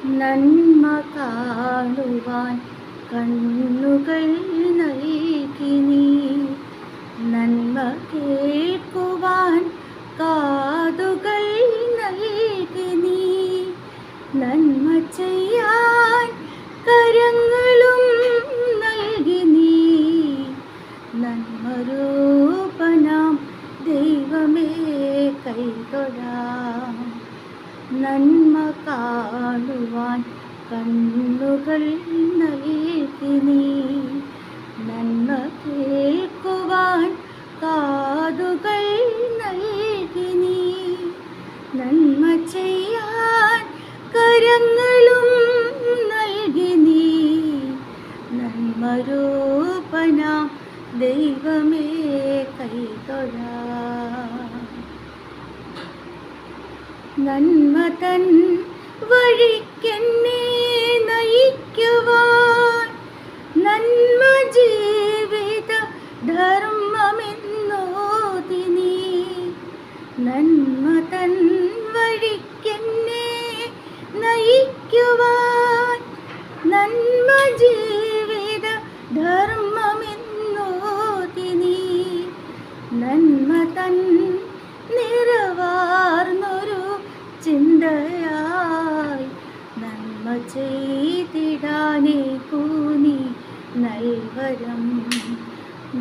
നന്മ കാണുവാൻ കണ്ണുകൾ നൽകി നീ, നന്മ കേൾക്കുവാൻ കാതുകൾ നൽകി നീ, നന്മ ചെയ്യാൻ കരങ്ങളും നൽകി നീ, നന്മരൂപനാം ദൈവമേ കൈതൊഴാം. നന്മ കാണുവാൻ കണ്ണുകൾ നൽകി നീ, നന്മ കേൾക്കുവാൻ കാതുകൾ നൽകി നീ, നന്മ ചെയ്യാൻ കരങ്ങളും നൽകി നീ, നന്മരൂപനാം ദൈവമേ കൈതൊഴാം. നന്മ തൻ വഴിക്കെന്നെ നയിക്കുവാൻ, നന്മ ജീവിത ധർമ്മമെന്നോതി നീ, നന്മ തൻ വഴിക്കെന്നെ നയിക്കുവാൻ, നന്മ ജീവിത ധർമ്മമെന്നോതി നീ, നന്മ തൻ നിറവാർന്നൊരു ചിന്തയായി നന്മ ചെയ്തിടാനേ കൂനി നൽവരം.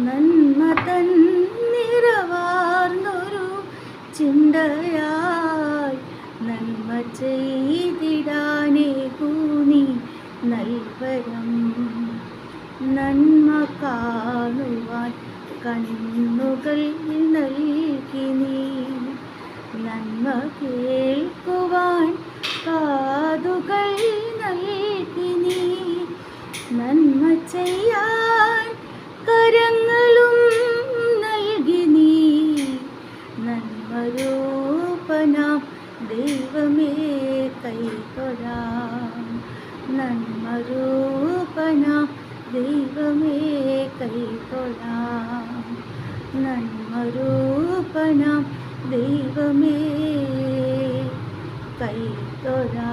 നന്മ തൻ നിറവാർന്നൊരു ചിന്തയായി നന്മ ചെയ്തിടാനേ കൂനി നൽവരം. നന്മ കാണുവാൻ കണ്ണുകൾ നൽകി നീ, നന്മ കേൾക്കുവാൻ കാതുകൾ നൽകി നീ, നന്മ ചെയ്യാൻ കരങ്ങളും നൽകി നീ, നന്മരൂപനാം ദൈവമേ കൈതൊഴാം. നന്മരൂപനാം ദൈവമേ കൈതൊഴാം. നന്മരൂപനാം ദൈവമേ കൈതൊഴാം.